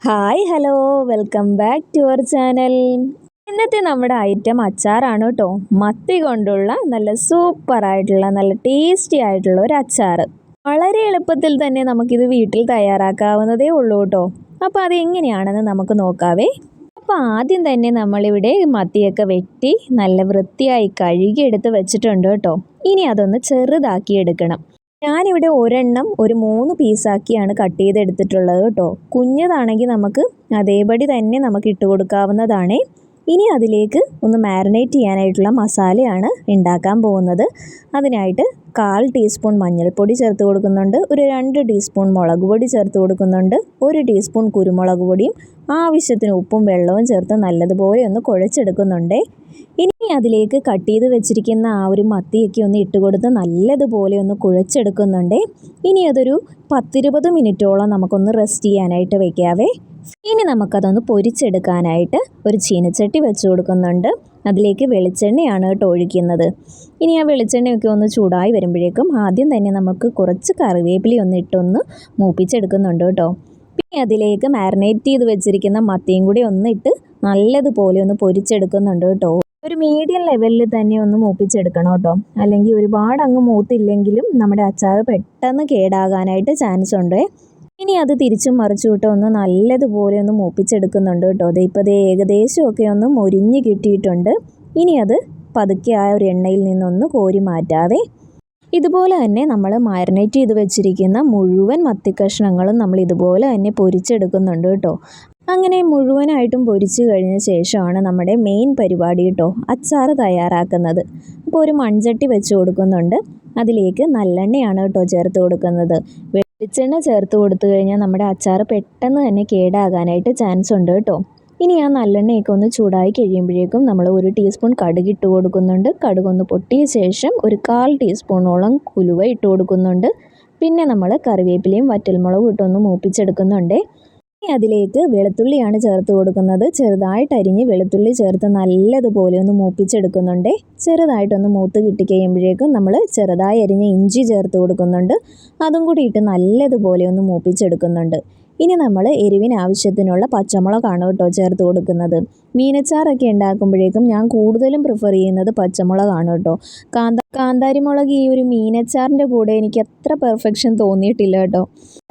Hi hello welcome back to our channel. ഇന്നത്തെ നമ്മുടെ item അച്ചാറാണ് കേട്ടോ. മത്തി കൊണ്ടുള്ള നല്ല സൂപ്പറായിട്ടുള്ള നല്ല ടേസ്റ്റി ആയിട്ടുള്ള ഒരു അച്ചാർ. വളരെ എളുപ്പത്തിൽ തന്നെ നമുക്കിത് വീട്ടിൽ തയ്യാറാക്കാവുന്നതേ ഉള്ളൂ കേട്ടോ. അപ്പോൾ അത് എങ്ങനെയാണെന്ന് നമുക്ക് നോക്കാവേ. അപ്പോൾ ആദ്യം തന്നെ നമ്മളിവിടെ മത്തിയൊക്കെ വെട്ടി നല്ല വൃത്തിയായി കഴുകിയെടുത്ത് വെച്ചിട്ടുണ്ട് കേട്ടോ. ഇനി അതൊന്ന് ചെറുതാക്കി എടുക്കണം. ഞാനിവിടെ ഒരെണ്ണം ഒരു 3 പീസാക്കിയാണ് കട്ട് ചെയ്തെടുത്തിട്ടുള്ളത് കേട്ടോ. കുഞ്ഞതാണെങ്കിൽ നമുക്ക് അതേപടി തന്നെ നമുക്ക് ഇട്ട് കൊടുക്കാവുന്നതാണ്. ഇനി അതിലേക്ക് ഒന്ന് മാരിനേറ്റ് ചെയ്യാനായിട്ടുള്ള മസാലയാണ് ഉണ്ടാക്കാൻ പോകുന്നത്. അതിനായിട്ട് 1/4 ടീസ്പൂൺ മഞ്ഞൾപ്പൊടി ചേർത്ത് കൊടുക്കുന്നുണ്ട്, ഒരു 2 ടീസ്പൂൺ മുളക് പൊടി ചേർത്ത് കൊടുക്കുന്നുണ്ട്, 1 ടീസ്പൂൺ കുരുമുളക് പൊടിയും ആവശ്യത്തിന് ഉപ്പും വെള്ളവും ചേർത്ത് നല്ലതുപോലെ ഒന്ന് കുഴച്ചെടുക്കുന്നുണ്ട്. ഇനി അതിലേക്ക് കട്ട് ചെയ്ത് വെച്ചിരിക്കുന്ന ആ ഒരു മത്തിയൊക്കെ ഒന്ന് ഇട്ട് കൊടുത്ത് നല്ലതുപോലെ ഒന്ന് കുഴച്ചെടുക്കുന്നുണ്ട്. ഇനി അതൊരു 10-20 മിനിറ്റോളം നമുക്കൊന്ന് റെസ്റ്റ് ചെയ്യാനായിട്ട് വെക്കാവേ. ഇനി നമുക്കതൊന്ന് പൊരിച്ചെടുക്കാനായിട്ട് ഒരു ചീനച്ചട്ടി വെച്ച് കൊടുക്കുന്നുണ്ട്. അതിലേക്ക് വെളിച്ചെണ്ണയാണ് കേട്ടോ ഒഴിക്കുന്നത്. ഇനി ആ വെളിച്ചെണ്ണയൊക്കെ ഒന്ന് ചൂടായി വരുമ്പോഴേക്കും ആദ്യം തന്നെ നമുക്ക് കുറച്ച് കറിവേപ്പില ഒന്ന് ഇട്ടൊന്ന് മൂപ്പിച്ചെടുക്കുന്നുണ്ട് കേട്ടോ. പിന്നെ അതിലേക്ക് മാരിനേറ്റ് ചെയ്ത് വെച്ചിരിക്കുന്ന മത്തിയും കൂടി ഒന്നിട്ട് നല്ലതുപോലെ ഒന്ന് പൊരിച്ചെടുക്കുന്നുണ്ട് കേട്ടോ. ഒരു മീഡിയം ലെവലിൽ തന്നെ ഒന്ന് മൂപ്പിച്ചെടുക്കണം കേട്ടോ. അല്ലെങ്കിൽ ഒരുപാട് അങ്ങ് മൂത്തില്ലെങ്കിലും നമ്മുടെ അച്ചാർ പെട്ടെന്ന് കേടാകാനായിട്ട് ചാൻസ് ഉണ്ട്. ഇനി അത് തിരിച്ചും മറിച്ചും ഇട്ട് ഒന്ന് നല്ലതുപോലെ ഒന്ന് മൂപ്പിച്ചെടുക്കുന്നുണ്ട് കേട്ടോ. ഇപ്പോൾ ഏകദേശമൊക്കെ ഒന്ന് മൊരിഞ്ഞ് കിട്ടിയിട്ടുണ്ട്. ഇനി അത് പതുക്കെ ആ ഒരു എണ്ണയിൽ നിന്നൊന്ന് കോരി മാറ്റാവേ. ഇതുപോലെ തന്നെ നമ്മൾ മാരിനേറ്റ് ചെയ്ത് വെച്ചിരിക്കുന്ന മുഴുവൻ മത്തി കഷ്ണങ്ങളും നമ്മൾ ഇതുപോലെ തന്നെ പൊരിച്ചെടുക്കുന്നുണ്ട് കേട്ടോ. അങ്ങനെ മുഴുവനായിട്ടും പൊരിച്ച് കഴിഞ്ഞ ശേഷമാണ് നമ്മുടെ മെയിൻ പരിപാടി കേട്ടോ, അച്ചാർ തയ്യാറാക്കുന്നത്. അപ്പോൾ ഒരു മൺചട്ടി വെച്ച് കൊടുക്കുന്നുണ്ട്. അതിലേക്ക് നല്ലെണ്ണയാണ് കേട്ടോ ചേർത്ത് കൊടുക്കുന്നത്. വെളിച്ചെണ്ണ ചേർത്ത് കൊടുത്തു കഴിഞ്ഞാൽ നമ്മുടെ അച്ചാർ പെട്ടെന്ന് തന്നെ കേടാകാനായിട്ട് ചാൻസ് ഉണ്ട് കേട്ടോ. ഇനി ആ നല്ലെണ്ണയൊക്കെ ഒന്ന് ചൂടായി കഴിയുമ്പോഴേക്കും നമ്മൾ 1 ടീസ്പൂൺ കടുക് ഇട്ട് കൊടുക്കുന്നുണ്ട്. കടുകൊന്ന് പൊട്ടിയ ശേഷം ഒരു 1/4 ടീസ്പൂണോളം ഉലുവ ഇട്ട് കൊടുക്കുന്നുണ്ട്. പിന്നെ നമ്മൾ കറിവേപ്പിലയും വറ്റൽമുളകും ഇട്ടൊന്ന് മൂപ്പിച്ചെടുക്കുന്നുണ്ട്. ഇനി അതിലേക്ക് വെളുത്തുള്ളിയാണ് ചേർത്ത് കൊടുക്കുന്നത്. ചെറുതായിട്ട് അരിഞ്ഞ് വെളുത്തുള്ളി ചേർത്ത് നല്ലതുപോലെ ഒന്ന് മൂപ്പിച്ചെടുക്കുന്നുണ്ട്. ചെറുതായിട്ടൊന്ന് മൂത്ത് കിട്ടിക്കഴിയുമ്പോഴേക്കും നമ്മൾ ചെറുതായി അരിഞ്ഞ് ഇഞ്ചി ചേർത്ത് കൊടുക്കുന്നുണ്ട്. അതും കൂടി ഇട്ട് നല്ലതുപോലെ ഒന്ന് മൂപ്പിച്ചെടുക്കുന്നുണ്ട്. ഇനി നമ്മൾ എരിവിന് ആവശ്യത്തിനുള്ള പച്ചമുളകാണ് കേട്ടോ ചേർത്ത് കൊടുക്കുന്നത്. മീനച്ചാറൊക്കെ ഉണ്ടാക്കുമ്പോഴേക്കും ഞാൻ കൂടുതലും പ്രിഫർ ചെയ്യുന്നത് പച്ചമുളകാണ് കേട്ടോ. കാന്താരിമുളക് ഈ ഒരു മീനച്ചാറിൻ്റെ കൂടെ എനിക്ക് അത്ര പെർഫെക്ഷൻ തോന്നിയിട്ടില്ല കേട്ടോ.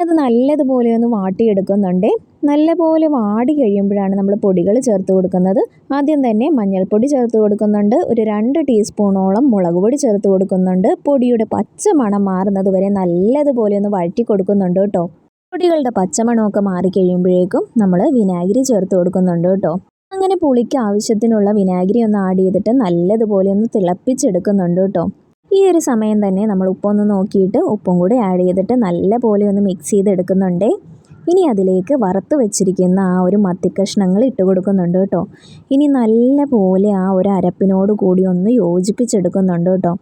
അത് നല്ലതുപോലെ ഒന്ന് വാട്ടിയെടുക്കുന്നുണ്ട്. നല്ലപോലെ വാടി കഴിയുമ്പോഴാണ് നമ്മൾ പൊടികൾ ചേർത്ത് കൊടുക്കുന്നത്. ആദ്യം തന്നെ മഞ്ഞൾപ്പൊടി ചേർത്ത് കൊടുക്കുന്നുണ്ട്. ഒരു 2 ടീസ്പൂണോളം മുളക് പൊടി ചേർത്ത് കൊടുക്കുന്നുണ്ട്. പൊടിയുടെ പച്ച മണം മാറുന്നത് വരെ നല്ലതുപോലെ ഒന്ന് വഴറ്റി കൊടുക്കുന്നുണ്ട് കേട്ടോ. പൊടികളുടെ പച്ചമണമൊക്കെ മാറിക്കഴിയുമ്പോഴേക്കും നമ്മൾ വിനാഗിരി ചേർത്ത് കൊടുക്കുന്നുണ്ട് കേട്ടോ. അങ്ങനെ പുളിക്ക് ആവശ്യത്തിനുള്ള വിനാഗിരി ഒന്ന് ആഡ് ചെയ്തിട്ട് നല്ലതുപോലെ ഒന്ന് തിളപ്പിച്ചെടുക്കുന്നുണ്ട് കേട്ടോ. ഈ ഒരു സമയം തന്നെ നമ്മൾ ഉപ്പൊന്ന് നോക്കിയിട്ട് ഉപ്പും കൂടി ആഡ് ചെയ്തിട്ട് നല്ലപോലെ ഒന്ന് മിക്സ് ചെയ്തെടുക്കുന്നുണ്ട്. ഇനി അതിലേക്ക് വറുത്ത് വെച്ചിരിക്കുന്ന ആ ഒരു മത്തിക്കഷ്ണങ്ങൾ ഇട്ട് കൊടുക്കുന്നുണ്ട് കേട്ടോ. ഇനി നല്ലപോലെ ആ ഒരു അരപ്പിനോട് കൂടി ഒന്ന് യോജിപ്പിച്ചെടുക്കുന്നുണ്ട് കേട്ടോ.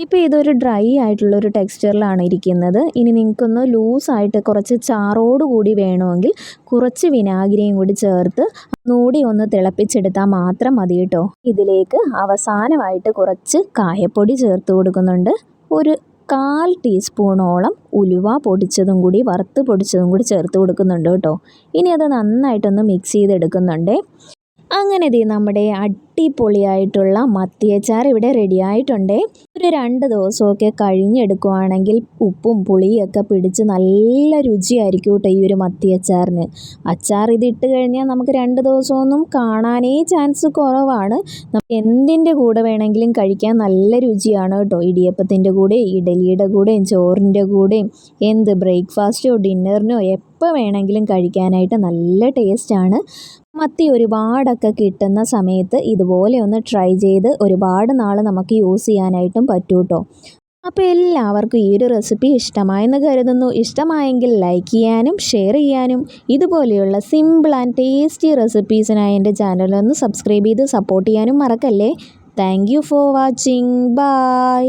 ഇപ്പോൾ ഇതൊരു ഡ്രൈ ആയിട്ടുള്ളൊരു ടെക്സ്ചറിലാണ് ഇരിക്കുന്നത്. ഇനി നിങ്ങൾക്കൊന്ന് ലൂസായിട്ട് കുറച്ച് ചാറോട് കൂടി വേണമെങ്കിൽ കുറച്ച് വിനാഗിരിയും കൂടി ചേർത്ത് ഒന്നുകൂടി ഒന്ന് തിളപ്പിച്ചെടുത്താൽ മാത്രം മതി കേട്ടോ. ഇതിലേക്ക് അവസാനമായിട്ട് കുറച്ച് കായപ്പൊടി ചേർത്ത് കൊടുക്കുന്നുണ്ട്. ഒരു 1/4 ടീസ്പൂണോളം ഉലുവ പൊടിച്ചതും കൂടി വറുത്ത് പൊടിച്ചതും കൂടി ചേർത്ത് കൊടുക്കുന്നുണ്ട് കേട്ടോ. ഇനി അത് നന്നായിട്ടൊന്ന് മിക്സ് ചെയ്തെടുക്കുന്നുണ്ട്. അങ്ങനെ നമ്മുടെ അടിപൊളിയായിട്ടുള്ള മത്തിയച്ചാർ ഇവിടെ റെഡി ആയിട്ടുണ്ട്. ഒരു 2 ദിവസമൊക്കെ കഴിഞ്ഞെടുക്കുവാണെങ്കിൽ ഉപ്പും പുളിയൊക്കെ പിടിച്ച് നല്ല രുചിയായിരിക്കും കേട്ടോ ഈ ഒരു മത്തിയച്ചാറിന്. അച്ചാർ ഇതിട്ട് കഴിഞ്ഞാൽ നമുക്ക് 2 ദിവസമൊന്നും കാണാനേ ചാൻസ് കുറവാണ്. നമുക്ക് എന്തിൻ്റെ കൂടെ വേണമെങ്കിലും കഴിക്കാൻ നല്ല രുചിയാണ് കേട്ടോ. ഇടിയപ്പത്തിൻ്റെ കൂടെ, ഇഡലിയുടെ കൂടെയും, ചോറിൻ്റെ കൂടെയും, എന്ത് ബ്രേക്ക്ഫാസ്റ്റോ ഡിന്നറിനോ എപ്പോൾ വേണമെങ്കിലും കഴിക്കാനായിട്ട് നല്ല ടേസ്റ്റാണ്. മത്തി ഒരുപാടൊക്കെ കിട്ടുന്ന സമയത്ത് ഇതുപോലെ ഒന്ന് ട്രൈ ചെയ്ത് ഒരുപാട് നാൾ നമുക്ക് യൂസ് ചെയ്യാനായിട്ടും പറ്റും കേട്ടോ. അപ്പോൾ എല്ലാവർക്കും ഈ ഒരു റെസിപ്പി ഇഷ്ടമായെന്ന് കരുതുന്നു. ഇഷ്ടമായെങ്കിൽ ലൈക്ക് ചെയ്യാനും ഷെയർ ചെയ്യാനും ഇതുപോലെയുള്ള സിമ്പിൾ ആൻഡ് ടേസ്റ്റി റെസിപ്പീസിനായി എൻ്റെ ചാനലൊന്ന് സബ്സ്ക്രൈബ് ചെയ്ത് സപ്പോർട്ട് ചെയ്യാനും മറക്കല്ലേ. Thank you for watching. By.